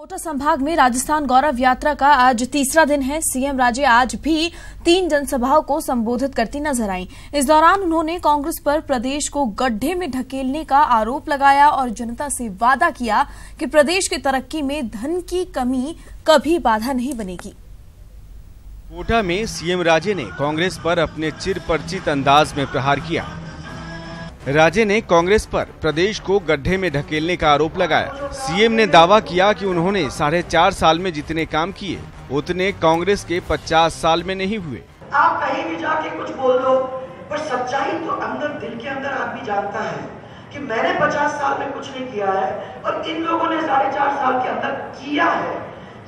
कोटा संभाग में राजस्थान गौरव यात्रा का आज तीसरा दिन है। सीएम राजे आज भी 3 जनसभाओं को संबोधित करती नजर आईं। इस दौरान उन्होंने कांग्रेस पर प्रदेश को गड्ढे में ढकेलने का आरोप लगाया और जनता से वादा किया कि प्रदेश की तरक्की में धन की कमी कभी बाधा नहीं बनेगी। कोटा में सीएम राजे ने कांग्रेस पर अपने चिरपरिचित अंदाज में प्रहार किया। राजे ने कांग्रेस पर प्रदेश को गड्ढे में ढकेलने का आरोप लगाया। सीएम ने दावा किया कि उन्होंने 4.5 साल में जितने काम किए उतने कांग्रेस के 50 साल में नहीं हुए। आप कहीं भी जाके कुछ बोल दो, पर सच्चाई तो अंदर दिल के अंदर आदमी जानता है कि मैंने 50 साल में कुछ नहीं किया है और इन लोगों ने 4.5 साल के अंदर किया है।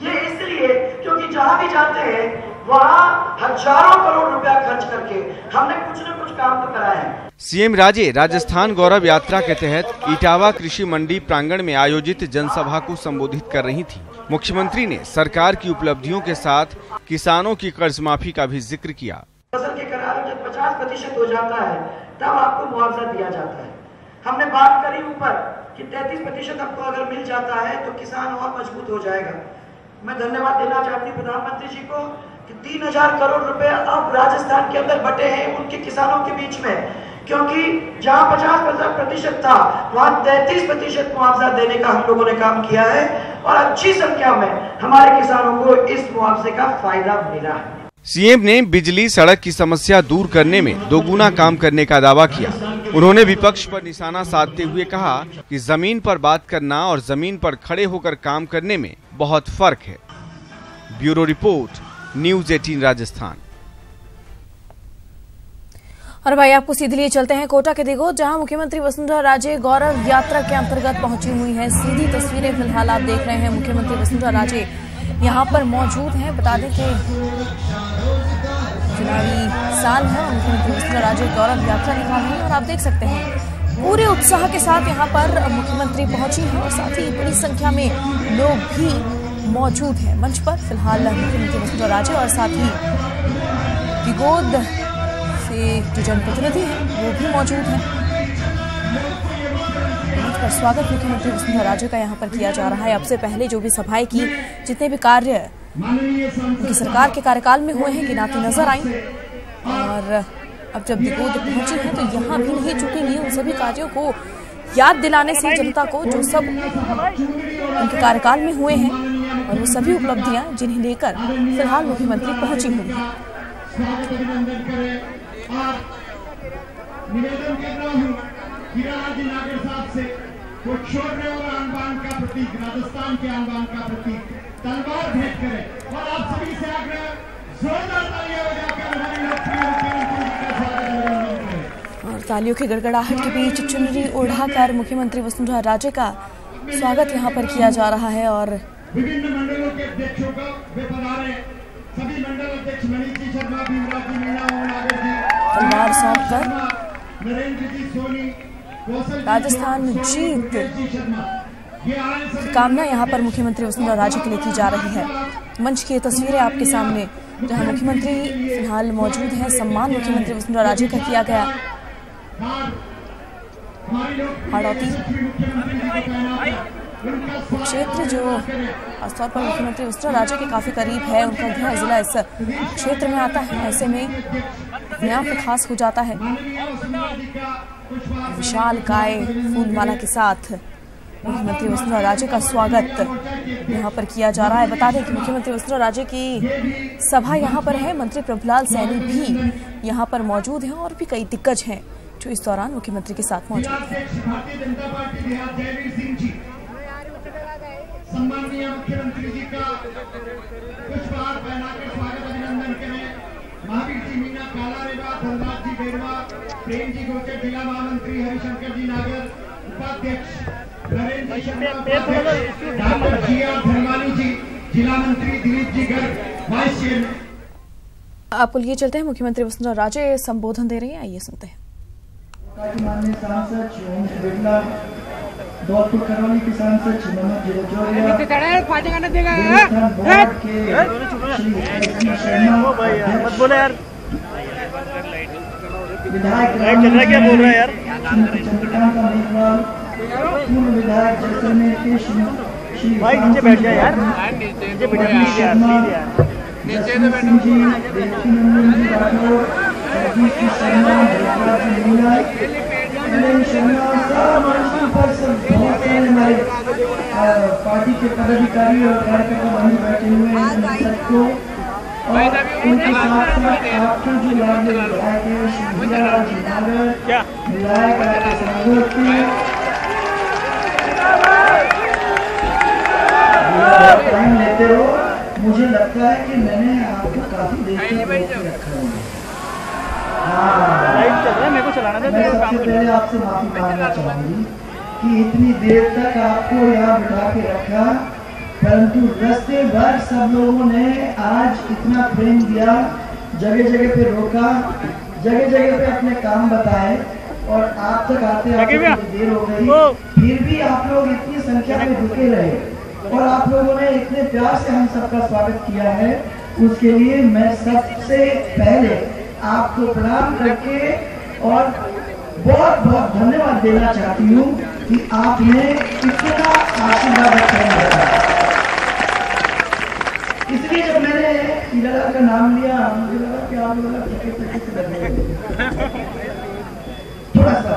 ये इसलिए क्योंकि जहाँ भी जाते हैं वहाँ हजारों करोड़ रुपया खर्च करके हमने कुछ न कुछ काम तो कराया है। सीएम राजे राजस्थान गौरव यात्रा के तहत इटावा कृषि मंडी प्रांगण में आयोजित जनसभा को संबोधित कर रही थी। मुख्यमंत्री ने सरकार की उपलब्धियों के साथ किसानों की कर्ज माफी का भी जिक्र किया। फसल के करार जब 50% हो जाता है तब आपको मुआवजा दिया जाता है। हमने बात करी ऊपर कि 33% आपको अगर मिल जाता है तो किसान और मजबूत हो जाएगा। मैं धन्यवाद देना चाहती हूँ प्रधानमंत्री जी को कि 3000 करोड़ रुपए अब राजस्थान के अंदर बटे हैं उनके किसानों के बीच में, क्योंकि जहां 50% था वहां 33% मुआवजा देने का हम लोगों ने काम किया है और अच्छी संख्या में हमारे किसानों को इस मुआवजे का फायदा मिला है। सीएम ने बिजली सड़क की समस्या दूर करने में दोगुना काम करने का दावा किया। उन्होंने विपक्ष पर निशाना साधते हुए कहा कि जमीन पर बात करना और जमीन पर खड़े होकर काम करने में बहुत फर्क है। Bureau report, news 18 Rajasthan. और भाई आपको सीधे लिए चलते हैं कोटा के दिगोद, जहां मुख्यमंत्री वसुंधरा राजे गौरव यात्रा के अंतर्गत पहुंची हुई हैं। सीधी तस्वीरें फिलहाल आप देख रहे हैं। मुख्यमंत्री वसुंधरा राजे यहां पर मौजूद हैं। बता दें कि चुनावी साल है और मुख्यमंत्री वसुंधरा राजे गौरव यात्रा निकाल रही हैं और आप देख सकते हैं पूरे उत्साह के साथ यहां पर मुख्यमंत्री पहुंची हैं और साथ ही बड़ी संख्या में लोग भी मौजूद हैं मंच पर। फिलहाल मुख्यमंत्री वसुंधरा राजे और साथ ही दिगोद से जो जनप्रतिनिधि हैं वो भी मौजूद हैं। मंच पर स्वागत मुख्यमंत्री वसुंधरा राजे का यहाँ पर किया जा रहा है। अब से पहले जो भी सभाएं की, जितने भी कार्य उनकी सरकार के कार्यकाल में हुए हैं गिनाती नजर आई और अब जब दिगोद पहुंची हैं तो यहाँ भी नहीं चुकेंगी उन सभी कार्यों को याद दिलाने से जनता को जो सब उनके कार्यकाल में हुए हैं और वो सभी उपलब्धियां जिन्हें लेकर फिलहाल मुख्यमंत्री पहुंची हुई हैं। निवेदन कर रहा हूँ कि राजी नागर साहब से वो छोटे और आनबान का प्रतीक, राजस्थान के आनबान का प्रतीक तलवार भेंट करें और आप सभी से आग्रह जोरदार तालियां बजाकर हमारे लोकप्रिय मुख्यमंत्री का स्वागत करें। और तालियों की गड़गड़ाहट के बीच चुनरी ओढ़ाकर मुख्यमंत्री वसुंधरा राजे का स्वागत यहाँ पर किया जा रहा है और विभिन्न मंडलों के अध्यक्षों का वे पधारे। सभी मंडल अध्यक्ष मनीष जी शर्मा, भीमराज जी मीणा, नागर जी, तलवार सौंपकर नरेंद्र जी सोनी, राजस्थान जीत कामना यहाँ पर मुख्यमंत्री वसुंधरा राजे के लिए की जा रही है। मंच की तस्वीरें आपके सामने, जहां मुख्यमंत्री फिलहाल मौजूद हैं। सम्मान मुख्यमंत्री वसुंधरा राजे का किया गया। हाड़ौती क्षेत्र जो खासतौर पर मुख्यमंत्री वसुंधरा राजे के काफी करीब है, उनका गृह जिला इस क्षेत्र में आता है। ऐसे में अपने आप में खास हो जाता है। विशाल काय फूलमाला के साथ मुख्यमंत्री वसुंधरा राजे का स्वागत यहाँ पर किया जा रहा है। बता दें कि मुख्यमंत्री वसुंधरा राजे की सभा यहाँ पर है। मंत्री प्रभुलाल सैनी भी यहाँ पर मौजूद हैं और भी कई दिग्गज हैं जो इस दौरान मुख्यमंत्री के साथ मौजूद हैं। सम्माननीय मुख्यमंत्री जी का पुष्पहार पहनाकर स्वागत अभिनंदन करें। महावीर जी मीणा, काला रेवा, धनराज जी बेरवा, प्रेम जी गोचर, जिला महामंत्री हरिशंकर जी नागर, उपाध्यक्ष नरेंद्र जी शर्मा, डॉक्टर जिया धनवानी जी, जिला मंत्री दिलीप जी गर्ग, वाइस चेयरमैन। आपको लिए चलते हैं, मुख्यमंत्री वसुंधरा राजे संबोधन दे रही हैं, आइए सुनते हैं। माननीय सांसद श्री बिरला, दौलतपुर करौली की सांसद श्री मनोज जिरोजोरिया, विधायक पूर्व विधायक जैसलमेर के भाई नीचे बैठ जा यार, नीचे बैठ जा यार। सिंह जी, देवकीनंदन जी राठौर, अजीत जी शर्मा, देवराज जी मीना, नरेंद्र शर्मा, सब मंच पर सब बहुत सारे हमारे पार्टी के पदाधिकारी और कार्यकर्ता बंधु बैठे हुए हैं। सबको और उनके साथ साथ आपको जो लाभ विधायक है शिवराज जी नागर, विधायक टाइम लेते हो। मुझे लगता है कि मैंने आपको काफी देर तक रोक के रखा है। मैं सबसे पहले आपसे माफी मांगना चाहूंगी कि इतनी देर तक आपको यहाँ बिठा के रखा, परंतु रास्ते भर सब लोगों ने आज इतना प्रेम दिया, जगह जगह पे रोका, जगह जगह पे अपने काम बताए और आप तक आते आते देर हो गई, फिर भी आप लोग इतनी संख्या में रुके रहे और आप लोगों ने इतने प्यार से हम सबका स्वागत किया है। उसके लिए मैं सबसे पहले आपको प्रणाम करके और बहुत बहुत धन्यवाद देना चाहती हूँ कि आपने इतना आशीर्वाद रखा। इसलिए जब मैंने हीरालाल का नाम लिया मुझे लगा कि आप लोग थोड़ा सा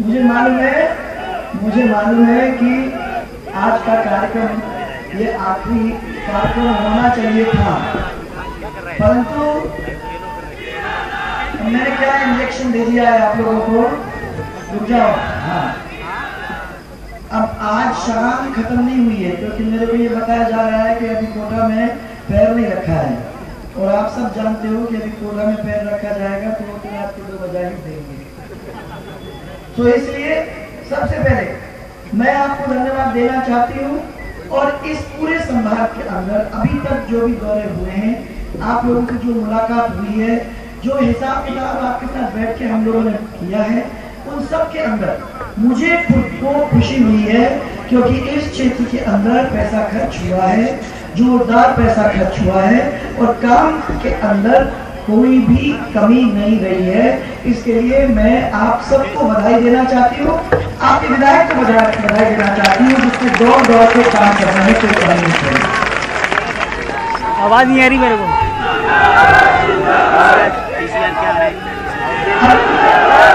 मुझे मालूम है कि आज का कार्यक्रम ये आखिरी कार्यक्रम होना चाहिए था, परंतु मैंने क्या इंजेक्शन दे दिया है आप लोगों को। रुक जाओ। हाँ, अब आज शाम खत्म नहीं हुई है क्योंकि मेरे को ये बताया जा रहा है कि अभी कोटा में पैर नहीं रखा है और आप सब जानते हो कि अभी कोटा में पैर रखा जाएगा तो वो तो रात के 2 बजे ही देंगे। तो इसलिए सबसे पहले मैं आपको धन्यवाद देना चाहती हूँ और इस पूरे संभाग के अंदर अभी तक जो भी दौरे हुए हैं, आप लोगों की जो मुलाकात हुई है, जो हिसाब किताब आपके साथ बैठ के हम लोगों ने किया है, उन सब के अंदर मुझे खुद को खुशी हुई है क्योंकि इस क्षेत्र के अंदर पैसा खर्च हुआ है, जोरदार पैसा खर्च हुआ है और काम के अंदर कोई भी कमी नहीं रही है। इसके लिए मैं आप सबको बधाई देना चाहती हूँ, आपके विधायक को बधाई देना चाहती हूँ जिसने दौड़ दौड़ के काम करना है, कोई काम नहीं चाहिए। आवाज नहीं आ रही मेरे को।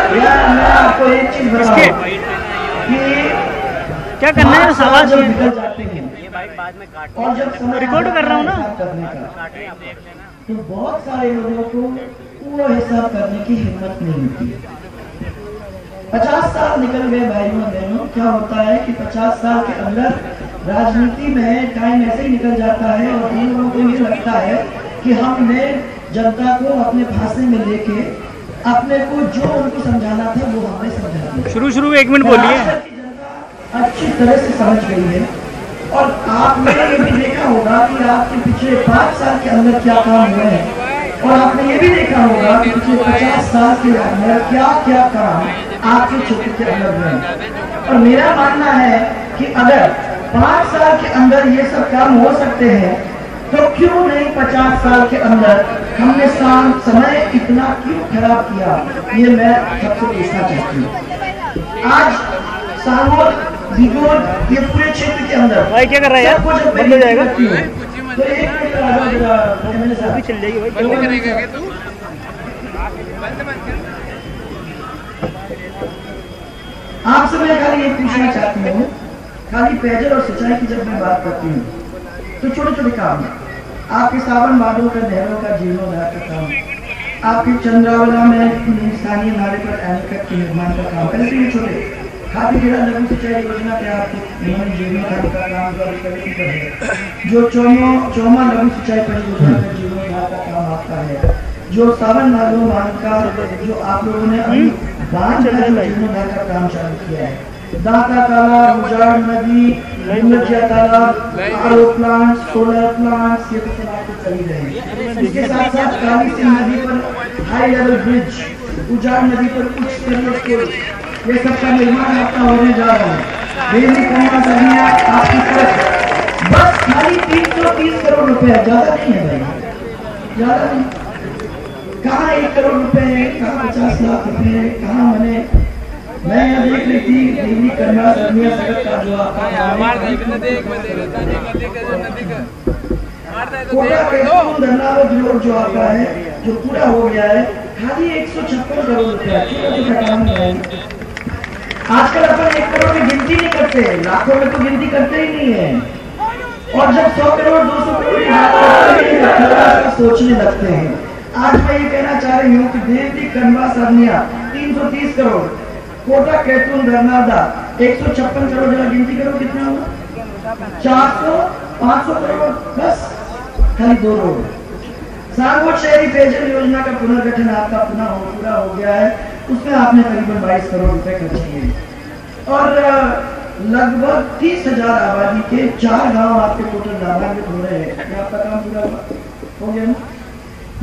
मैं आपको एक चीज बताऊं कि क्या करना है, आवाज जब निकल जाते हैं और जब समय रिकॉर्ड कर रहा हूँ ना, तो बहुत सारे लोगों को वो हिसाब करने की हिम्मत नहीं होती है। 50 साल निकल गए भाइयों और बहनों। क्या होता है कि 50 साल के अंदर राजनीति में टाइम ऐसे ही निकल जाता है और हम लोगों को ये लगता है कि हमने जनता को अपने फांसे में लेके अपने को जो उनको समझाना था वो हमने समझा दिया। शुरू 1 मिनट बोलिए। जनता अच्छी तरह से समझ गई है और आपने ये भी देखा होगा कि आपके पिछले 5 साल के अंदर क्या काम हुए हैं और आपने ये भी देखा होगा कि पिछले 50 साल के अंदर क्या क्या काम आपके क्षेत्र के अंदर हुए। और मेरा मानना है कि अगर 5 साल के अंदर ये सब काम हो सकते हैं तो क्यों नहीं 50 साल के अंदर हमने समय इतना क्यों खराब किया, ये मैं सबसे पूछना चाहती हूँ। आज सालोर दिगोर ये पूरे क्षेत्र के अंदर भाई क्या कर रहा है यार, बंद हो जाएगा तो एक मिनट चल जाएगी भाई। आपसे मैं खाली ये पूछना चाहती हूँ, खाली पेयजल और सिंचाई की जब मैं बात करती हूँ तो छोटे छोटे काम है। आपके सावन बादों का नहरों का जीर्णोद्धार का काम, आपके चंद्रावला में स्थानीय नाले पर एनीकट के निर्माण का काम, पहले ये छोटे खादी खेड़ा लघु सिंचाई योजना के आपके जीर्णोद्धार का काम जो प्रगति पर है, जो चौमा लघु सिंचाई परियोजना का जीर्णोद्धार का काम आपका है, जो सावन बादों बांध का जो आप लोगों ने अभी बांध का जीर्णोद्धार का काम चालू किया है, दाता तालाब, उजाड़ नदी, मुलजिया तालाब, आरओ प्लांट, सोलर प्लांट, ये तो सब आपको चली रहे। इसके साथ साथ काली सिंह नदी पर हाई लेवल ब्रिज, उजाड़ नदी पर उच्च स्तरीय स्कूल, ये सब का निर्माण आपका होने जा रहा है। बेली कोमा सरिया आपकी तरफ बस खाली 330 करोड़ रुपए, ज्यादा नहीं है भाई, ज्यादा नहीं। कहाँ 1 करोड़ रुपए, कहाँ 50 लाख रुपए, कहाँ मैंने मैं यहाँ देख रही थी देवी कन्या सरनिया सड़क का जो आपका जो आपका है जो पूरा हो गया है, खाली 156 करोड़ रुपया, छोटा काम है। आजकल अपन 1 करोड़ की गिनती नहीं करते, लाखों में तो गिनती करते ही नहीं है, और जब 100 करोड़ 200 करोड़ की बात करते हैं सोचने लगते हैं। आज मैं ये कहना चाह रही हूँ कि देवती कन्वा सरनिया 330 करोड़, कोटा कैथून धरनादा 156 करोड़, जरा गिनती करो कितना हुआ, 400 500 करोड़ बस, खाली 2 रोड। सांगोट शहरी पेयजल योजना का पुनर्गठन आपका पूरा हो गया है, उसमें आपने करीबन 22 करोड़ रुपए खर्च किए, और लगभग 30,000 आबादी के 4 गांव आपके टोटल लाभान्वित हो रहे हैं। आपका काम पूरा हो गया ना?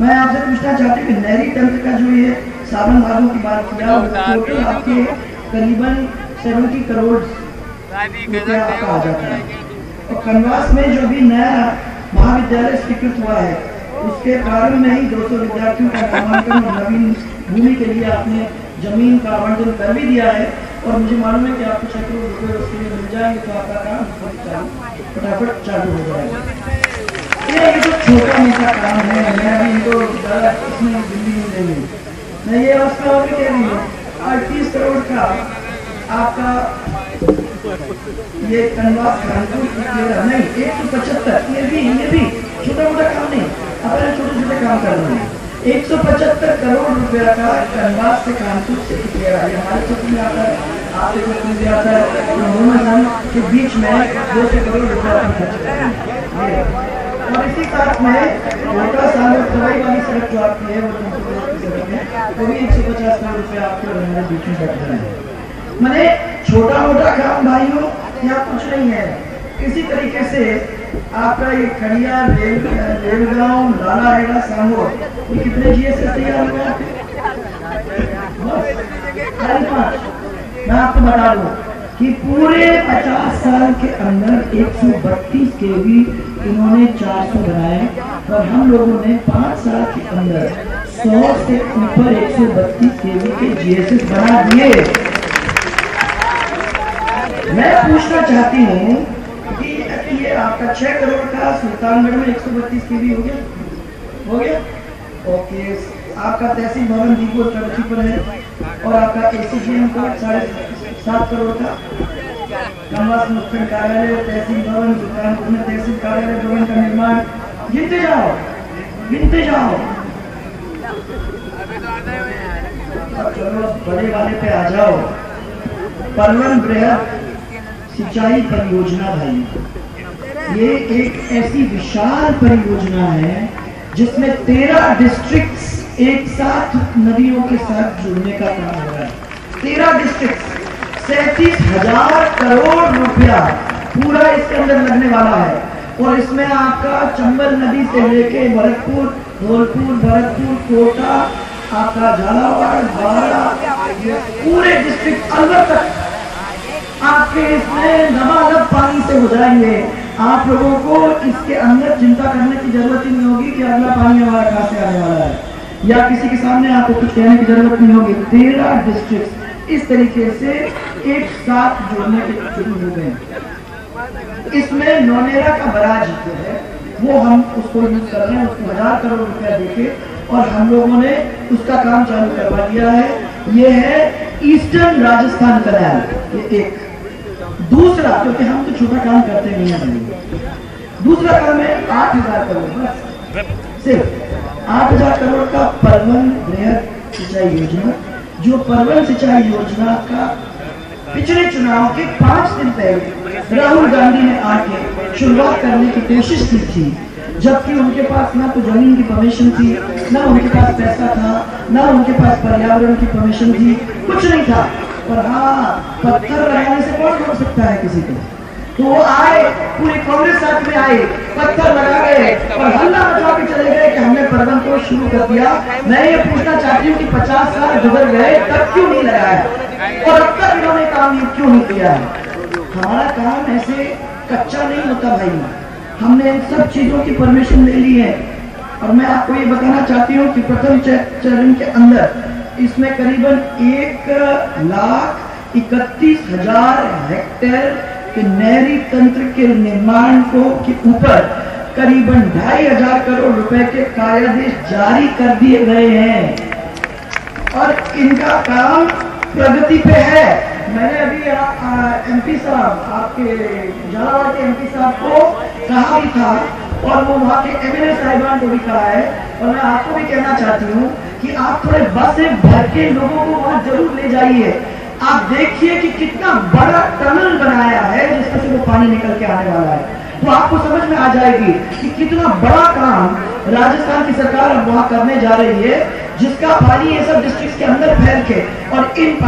मैं आपसे पूछना चाहती हूँ कि नहरी तंत्र का जो ये सावन भादों की बात किया, टोटल आपके करीबन 70 करोड़ रुपया आपका आ जाता है, और कनवास में जो भी नया महाविद्यालय स्वीकृत हुआ है उसके कारण में ही 200 विद्यार्थियों का नामांकन और नवीन भूमि के लिए आपने जमीन का आवंटन कर भी दिया है, और मुझे मालूम है कि आपको सैकड़ों रुपए उसके लिए मिल जाएंगे, तो आपका काम फटाफट चालू हो जाएगा। ये तो छोटा मोटा काम है, मैं अभी इनको इसमें दिल्ली में देंगे, मैं ये अवस्था होगी कह रही हूँ। 38 करोड़ का आपका ये कन्वास नहीं 175, ये भी छोटा मोटा काम नहीं, अपने छोटे छोटे काम कर रहे हैं। 175 करोड़ रुपया का कन्वास से कानपुर से हमारे क्षेत्र में आता है, आपके क्षेत्र में आता है, के बीच में 200 करोड़ रुपया खर्च करेंगे। और इसी साथ में कोटा सांगोट दवाई वाली सड़क जो आपकी है वो 300 करोड़ की सड़क है, वो भी 150 करोड़ रुपया आपके हमारे बीच में बैठ रहे हैं। मैंने छोटा मोटा काम भाइयों यहाँ कुछ नहीं है। इसी तरीके से आपका ये खड़िया रेलगांव लालाहेड़ा सांगोट, ये कितने GSS तैयार हुए? मैं आपको बता दूं कि पूरे 50 साल के अंदर 132 केवी इन्होंने 400 बनाए, और हम लोगों ने 5 साल के अंदर 100 से ऊपर 132 केवी के GSS बना दिए। मैं पूछना चाहती हूँ कि ये आपका 6 करोड़ का सुल्तानगढ़ में 132 केवी हो गया, ओके। आपका तहसील भवन दीपो चौथी पर है, और आपका ACGM का 7.5 करोड़ का कन्वास मुख्य कार्यालय, तहसील भवन, सुल्तानपुर में तहसील कार्यालय भवन का निर्माण, गिनते जाओ। चलो बड़े वाले पे आ जाओ। परवन बृहद सिंचाई परियोजना भाई, ये एक ऐसी विशाल परियोजना है जिसमें 13 डिस्ट्रिक्ट्स एक साथ नदियों के साथ जुड़ने का काम हो रहा है। 13 डिस्ट्रिक्ट 37,000 करोड़ रुपया पूरा इसके अंदर लगने वाला है, और इसमें आपका चंबल नदी से लेके भरतपुर, धौलपुर, भरतपुर, कोटा, आपका झालावाड़, बारा, पूरे डिस्ट्रिक्ट अलवर तक आपके इसमें लबालब पानी से हो जाएंगे। आप लोगों को इसके अंदर चिंता करने की जरूरत ही नहीं होगी कि अगला पानी हमारा कहाँ से आने वाला है, या किसी के सामने आपको कुछ कहने की जरूरत नहीं होगी। 13 डिस्ट्रिक्ट इस तरीके से एक साथ जोड़ने के शुरू हो गए। इसमें नौनेरा का बराज जो है वो हम उसको यूज कर रहे हैं, उसको 1000 करोड़ रुपया देके, और हम लोगों ने उसका काम चालू करवा दिया है। ये है ईस्टर्न राजस्थान कनाल, ये एक। दूसरा, क्योंकि हम तो छोटा काम करते नहीं हैं, दूसरा काम है 8,000 करोड़, बस सिर्फ 8,000 करोड़ का परवन बृहद सिंचाई योजना, जो परवन सिंचाई योजना का पिछले चुनाव के 5 दिन पहले राहुल गांधी ने आके शुरुआत करने की कोशिश की थी, जबकि उनके पास ना तो जमीन की परमिशन थी, ना उनके पास पैसा था, ना उनके पास पर्यावरण की परमिशन थी, कुछ नहीं था। पर हाँ, पत्थर लगाने से कौन रोक सकता है किसी को? तो वो आए, पूरी कांग्रेस साथ में आए, पत्थर लगा गए और हल्ला मचा के चले गए कि हमने परवन को शुरू कर दिया। मैं ये पूछना चाहती हूँ कि 50 साल गुजर गए, तब क्यों नहीं लगाया, और अब तक इन्होंने काम क्यों नहीं किया है? हमारा काम ऐसे कच्चा नहीं होता भाई, हमने इन सब चीजों की परमिशन ले ली है। और मैं आपको ये बताना चाहती हूँ कि प्रथम चरण के अंदर इसमें करीबन 1,00,000 31,000 हेक्टेयर के नहरी तंत्र के निर्माण के ऊपर करीबन 2,500 करोड़ रुपए के कार्यादेश जारी कर दिए गए हैं और इनका काम प्रगति पे है। मैंने अभी एमपी साहब, आपके झालावाड़ के एमपी साहब को कहा भी था और वो वहाँ के एमएलए साहिबान को भी कहा है, और मैं आपको भी कहना चाहती हूँ कि आप थोड़े बस से भर के लोगों को वहाँ जरूर ले जाइए। आप देखिए कि कितना बड़ा टनल बनाया है जिसमें से वो पानी निकल के आने वाला है, तो आपको समझ में आ जाएगी कि कितना बड़ा काम राजस्थान की सरकार अब वहाँ करने जा रही है, जिसका पानी ये सब डिस्ट्रिक्ट के अंदर फैल के और इन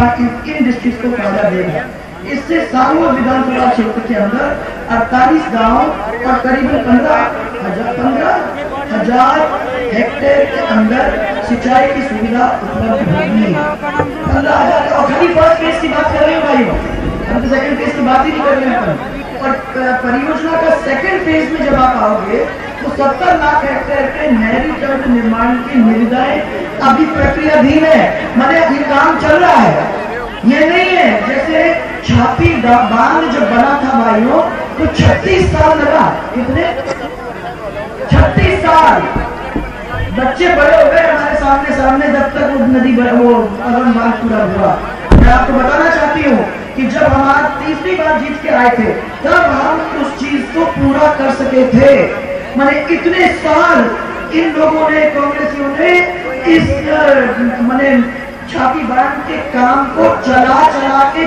डिस्ट्रिक्ट को फायदा देगा। इससे सांगोर विधानसभा क्षेत्र के अंदर 48 गांव और करीबन 15,000 हेक्टेयर के अंदर सिंचाई की सुविधा उपलब्ध होगी। 15,000, और खाली फर्स्ट फेज की बात कर रहे हो भाई, हम तो सेकंड फेज की बात ही नहीं कर रहे हैं। और परियोजना का सेकंड फेज में जब आप आओगे तो 70 लाख हेक्टेयर के नहरी तंत्र निर्माण की निविदाएं अभी प्रक्रियाधीन है, माने ये काम चल रहा है। ये नहीं है जैसे छापी बांध जब बना था भाइयों तो 36 साल लगा। कितने? 36 साल। बच्चे बड़े हो गए हमारे सामने जब तक वो नदी वो अगन बांध पूरा हुआ। मैं आपको बताना चाहती हूँ कि जब हमारा तीसरी बार जीत के आए थे तब हम उस चीज को पूरा कर सके थे। माने इतने साल इन लोगों ने, कांग्रेसियों ने इस माने छापी बांध के काम को चला चला के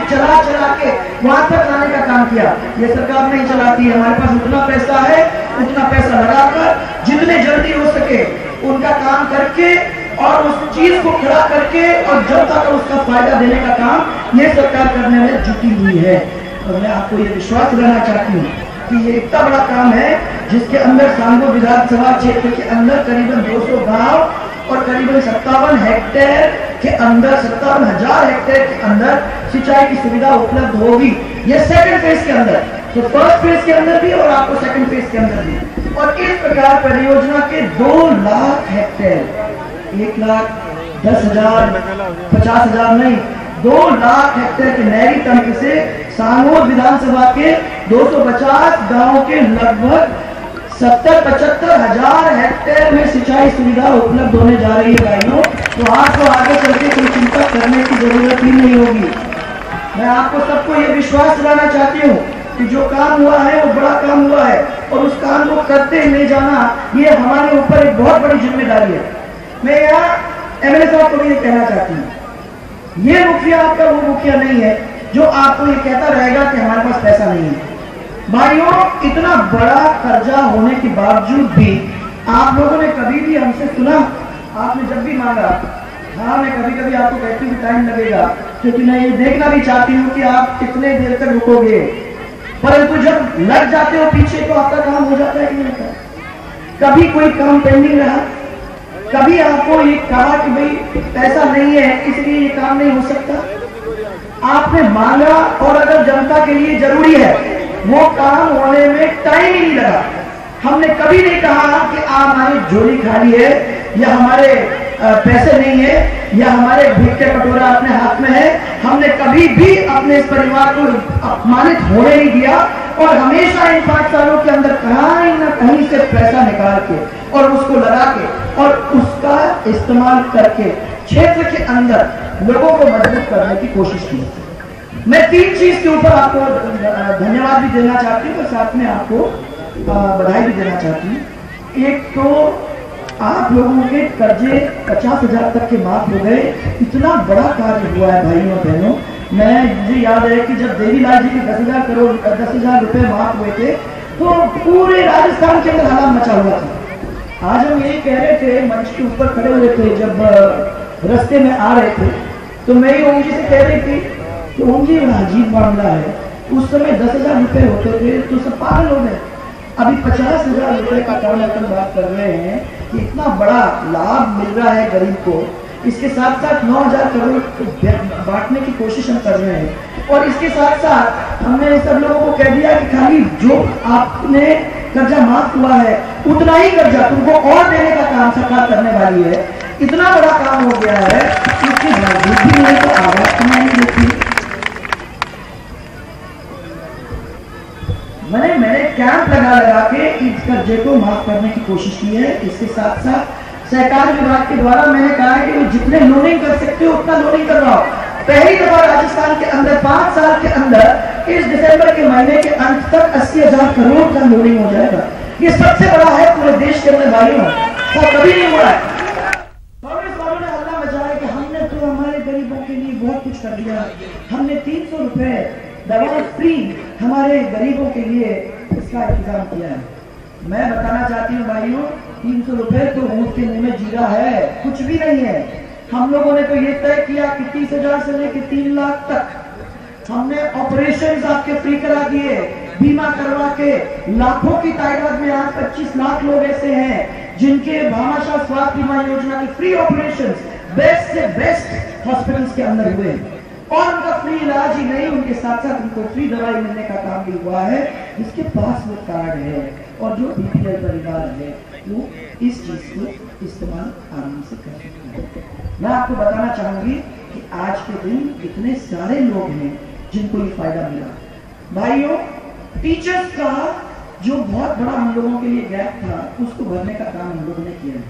वहां तक लाने का काम किया। ये सरकार नहीं चलाती है। हमारे पास उतना पैसा है, उतना पैसा लगाकर जितने जल्दी हो सके उनका काम करके और उस चीज को खड़ा करके और जनता को उसका फायदा देने का काम ये सरकार करने में जुटी हुई है। और मैं आपको ये विश्वास दिलाना चाहती हूँ कि ये इतना बड़ा काम है जिसके अंदर सांगोर विधानसभा क्षेत्र के अंदर करीबन 200 गांव और करीबन 57 हेक्टेयर के अंदर 57,000 हेक्टेयर के अंदर सिंचाई की सुविधा उपलब्ध होगी। ये सेकंड फेज के अंदर, तो फर्स्ट फेज के अंदर भी और आपको सेकंड फेज के अंदर भी। और इस प्रकार परियोजना के 2 लाख हेक्टेयर, 1,10,000 50,000 नहीं, 2 लाख हेक्टेयर के नहरी तंत्र से सांगोर विधानसभा के 250 गांवों के लगभग 70-75,000 हेक्टेयर में सिंचाई सुविधा उपलब्ध होने जा रही है भाइयों। तो आपको आगे चल के कोई चिंता करने की जरूरत ही नहीं होगी। मैं आपको सबको ये विश्वास दिलाना चाहती हूँ कि जो काम हुआ है वो बड़ा काम हुआ है और उस काम को करते ले जाना ये हमारे ऊपर एक बहुत बड़ी जिम्मेदारी है। मैं यहाँ एमएलए साहब को भी ये कहना चाहती हूँ, ये मुखिया आपका वो मुखिया नहीं है जो आपको ये कहता रहेगा कि हमारे पास पैसा नहीं है। भाइयों, इतना बड़ा कर्जा होने के बावजूद भी आप लोगों ने कभी भी हमसे सुना? आपने जब भी मांगा, हाँ मैं कभी कभी आपको कहती हूँ टाइम लगेगा क्योंकि मैं ये देखना भी चाहती हूँ कि आप कितने देर तक रुकोगे, परंतु जब लग जाते हो पीछे तो आपका काम हो जाता है कि नहीं होता? कभी कोई काम पेंडिंग रहा? कभी आपको ये कहा कि भाई पैसा नहीं है इसलिए ये काम नहीं हो सकता? आपने मांगा और अगर जनता के लिए जरूरी है वो काम होने में टाइम ही नहीं लगा। हमने कभी नहीं कहा कि आप हमारी झोली खाली है या हमारे पैसे नहीं है या हमारे भीख के कटोरा अपने हाथ में है। हमने कभी भी अपने इस परिवार को अपमानित होने नहीं दिया और हमेशा इन 5 सालों के अंदर कहीं ना कहीं से पैसा निकाल के और उसको लगा के और उसका इस्तेमाल करके क्षेत्र के अंदर लोगों को मजबूत करने की कोशिश की। मैं 3 चीज के ऊपर आपको धन्यवाद भी देना चाहती हूँ और साथ में आपको बधाई भी देना चाहती हूँ। एक तो आप लोगों के कर्जे 50,000 तक के माफ हो गए। इतना बड़ा कार्य हुआ है भाइयों और बहनों। मुझे याद है कि जब देवीलाल जी के 10,000 रुपए माफ हुए थे तो पूरे राजस्थान के अंदर हलाल मचा हुआ था। आज हम यही कह रहे थे, मंच के ऊपर खड़े हुए थे, जब रास्ते में आ रहे थे तो मैं ही ओम जी से कह रही थी कि ओम जी बड़ा अजीब मामला है। उस समय 10,000 रुपए होते थे तो सब पागल हो गए। अभी 50,000 रुपए का काम अपन बात कर रहे हैं कि इतना बड़ा लाभ मिल रहा है गरीब को। इसके साथ साथ 9,000 करोड़ बांटने की कोशिश हम कर रहे हैं और इसके साथ साथ हमने सब लोगों को कह दिया कि खाली जो आपने कर्जा माफ हुआ है उतना ही कर्जा तुमको और देने का काम सरकार करने वाली है। इतना बड़ा काम हो गया है, इसकी बावजूद भी मेरे को आवाज सुनाई देती। मैंने कैंप लगा के इस कर्जे को माफ करने की कोशिश की है। इसके साथ साथ सहकार विभाग के द्वारा मैंने कहा है कि वो जितने लोनिंग कर सकते हो उतना लोनिंग करवाओ। पहली दफा राजस्थान के अंदर 5 साल के अंदर इस दिसंबर के महीने के अंत तक 80,000 करोड़ का लोनिंग हो जाएगा। ये सबसे बड़ा है पूरे देश के अंदर भाइयों, तो कभी नहीं हुआ है। कांग्रेस वालों ने हल्ला मचाया कि हमने तो हमारे गरीबों के लिए बहुत कुछ कर दिया, हमने 300 रुपए दवा फ्री हमारे गरीबों के लिए इसका इंतजाम किया है। मैं बताना चाहती हूँ भाइयों, 300 रुपए तो ऊँट के मुंह में जीरा है, कुछ भी नहीं है। हम लोगों ने तो ये तय किया कि 30,000 से लेकर 3 लाख तक हमने ऑपरेशन आपके फ्री करा दिए, बीमा करवा के। लाखों की तादाद में आज 25 लाख लोग ऐसे हैं जिनके भामाशाह स्वास्थ्य बीमा योजना के फ्री ऑपरेशन बेस्ट से बेस्ट हॉस्पिटल्स के अंदर हुए और उनका फ्री इलाज ही नहीं, उनके साथ साथ उनको फ्री दवाई मिलने का काम भी हुआ है। जिसके पास वो कार्ड है और जो बीपीएल परिवार है वो इस चीज को इस्तेमाल आराम से कर सकते हैं। मैं आपको बताना चाहूंगी कि आज के दिन इतने सारे लोग हैं जिनको ये फायदा मिला। भाइयों, टीचर्स का जो बहुत बड़ा हम लोगों के लिए गैप था उसको भरने का काम हम लोगों ने किया है।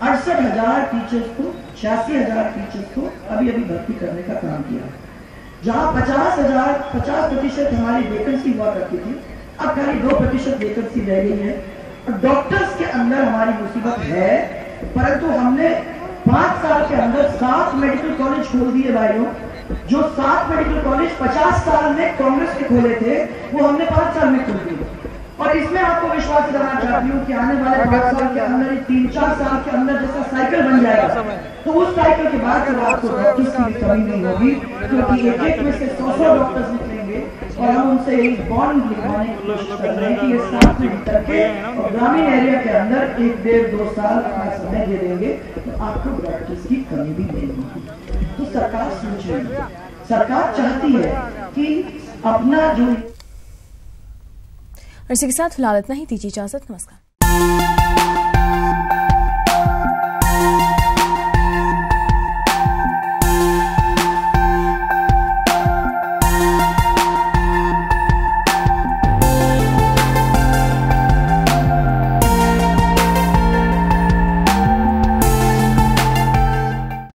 68,000 टीचर्स को, 86,000 टीचर्स को अभी भर्ती करने का काम किया। जहां 50% हमारी वैकेंसी हुआ करती थी, अब खाली 2% वैकेंसी रह गई है। और डॉक्टर्स के अंदर हमारी मुसीबत है, परंतु हमने 5 साल के अंदर 7 मेडिकल कॉलेज खोल दिए भाइयों। जो 7 मेडिकल कॉलेज 50 साल में कांग्रेस के खोले थे वो हमने 5 साल में खोल दिए। और इसमें आपको विश्वास दिलाना चाहती हूँ कि आने वाले 5 साल के अंदर, 3-4 साल के अंदर जैसा साइकिल बन जाएगा, तो उस साइकिल के बाद जब आपको डॉक्टर्स की कमी नहीं होगी, क्योंकि एक में से 100 डॉक्टर्स निकलेंगे और हम उनसे एक बॉन्ड लिखवाने की कोशिश कर रहे हैं कि ये 7 में करके और ग्रामीण एरिया के अंदर 1-1.5-2 साल अपना समय दे देंगे तो आपको डॉक्टर्स की कमी भी नहीं होगी। तो सरकार सोच रही है, सरकार चाहती है कि अपना जो। इसी के साथ फिलहाल इतना ही, दीजिए इजाजत, नमस्कार।